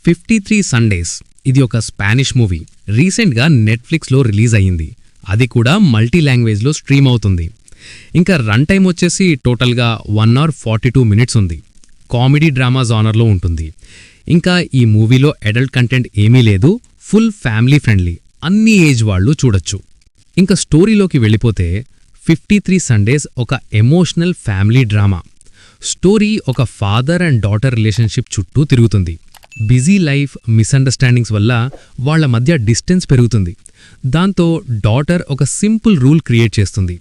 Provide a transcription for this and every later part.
53 Sundays ఇది ఒక Spanish movie. రీసెంట్గా నెట్ఫ్లిక్స్లో రిలీజ్ అయ్యింది. అది కూడా మల్టీ లాంగ్వేజ్లో స్ట్రీమ్ అవుతుంది. ఇంకా రన్ టైం వచ్చేసి టోటల్గా 1 hour 42 minutes ఉంది. కామెడీ డ్రామా జానర్లో ఉంటుంది. ఇంకా ఈ మూవీలో అడల్ట్ కంటెంట్ ఏమీ లేదు. ఫుల్ ఫ్యామిలీ ఫ్రెండ్లీ, అన్ని ఏజ్ వాళ్ళు చూడొచ్చు. ఇంకా స్టోరీలోకి వెళ్ళిపోతే 53 సండేస్ ఒక ఎమోషనల్ ఫ్యామిలీ డ్రామా. స్టోరీ ఒక ఫాదర్ అండ్ డాటర్ రిలేషన్షిప్ చుట్టూ తిరుగుతుంది. బిజీ లైఫ్, మిస్అండర్స్టాండింగ్స్ వల్ల వాళ్ల మధ్య డిస్టెన్స్ పెరుగుతుంది. దాంతో డాటర్ ఒక సింపుల్ రూల్ క్రియేట్ చేస్తుంది,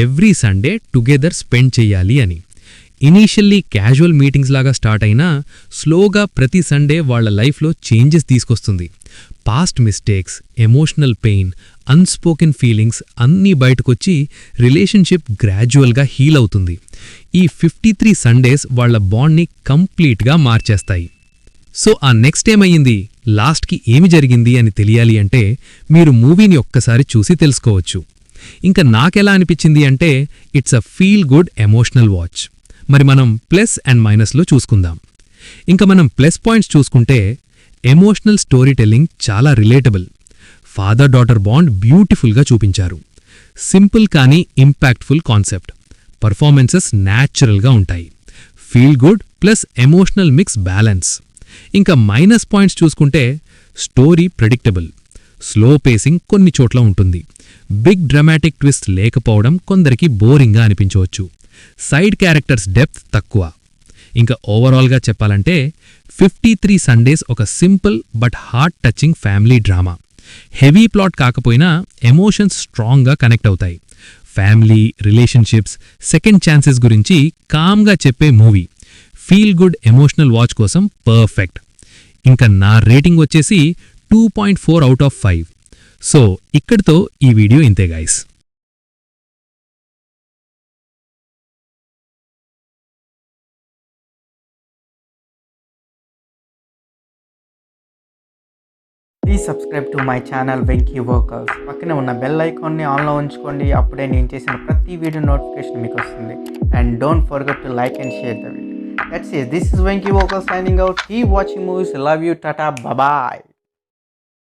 ఎవ్రీ సండే టుగెదర్ స్పెండ్ చెయ్యాలి అని. ఇనీషియల్లీ క్యాజువల్ మీటింగ్స్ లాగా స్టార్ట్ అయినా స్లోగా ప్రతి సండే వాళ్ల లైఫ్లో చేంజెస్ తీసుకొస్తుంది. Past mistakes, emotional pain, unspoken feelings అన్నీ బయటకొచ్చి రిలేషన్షిప్ గ్రాడ్యువల్గా హీల్ అవుతుంది. ఈ 53 సండేస్ వాళ్ల బాండ్ని కంప్లీట్గా మార్చేస్తాయి. సో ఆ నెక్స్ట్ ఏమయ్యింది, లాస్ట్కి ఏమి జరిగింది అని తెలియాలి అంటే మీరు మూవీని ఒక్కసారి చూసి తెలుసుకోవచ్చు. ఇంకా నాకెలా అనిపించింది అంటే it's a feel good emotional watch. మరి మనం ప్లస్ అండ్ మైనస్లో చూసుకుందాం. ఇంకా మనం ప్లస్ పాయింట్స్ చూసుకుంటే ఎమోషనల్ స్టోరీ టెల్లింగ్ చాలా రిలేటబుల్. ఫాదర్ డాటర్ బాండ్ బ్యూటిఫుల్గా చూపించారు. సింపుల్ కానీ ఇంపాక్ట్ఫుల్ కాన్సెప్ట్. పర్ఫార్మెన్సెస్ న్యాచురల్గా ఉంటాయి. Feel good plus emotional mix balance. ఇంకా మైనస్ పాయింట్స్ చూసుకుంటే స్టోరీ ప్రెడిక్టబుల్, స్లో పేసింగ్ కొన్ని చోట్ల ఉంటుంది. బిగ్ డ్రామాటిక్ ట్విస్ట్ లేకపోవడం కొందరికి బోరింగ్గా అనిపించవచ్చు. సైడ్ క్యారెక్టర్స్ డెప్త్ తక్కువ. ఇంకా ఓవరాల్గా చెప్పాలంటే 53 సండేస్ ఒక simple but heart touching family drama. Heavy plot కాకపోయినా ఎమోషన్స్ స్ట్రాంగ్గా కనెక్ట్ అవుతాయి. ఫ్యామిలీ, రిలేషన్షిప్స్, సెకండ్ ఛాన్సెస్ గురించి కామ్గా చెప్పే movie. Feel good emotional watch కోసం పర్ఫెక్ట్. ఇంకా నా రేటింగ్ వచ్చేసి 2.4 out of 5. సో ఇక్కడితో ఈ వీడియో ఇంతే guys. Please subscribe to my channel Venky vocals. పక్కనే ఉన్న బెల్ ఐకాన్ని ఆన్లో ఉంచుకోండి. అప్పుడే నేను చేసిన ప్రతి వీడియో నోటిఫికేషన్ మీకు వస్తుంది. And don't forget to like and share the video. That's it. This is Venky Vocals signing out. Keep watching movies. Love you. Tata. Bye bye.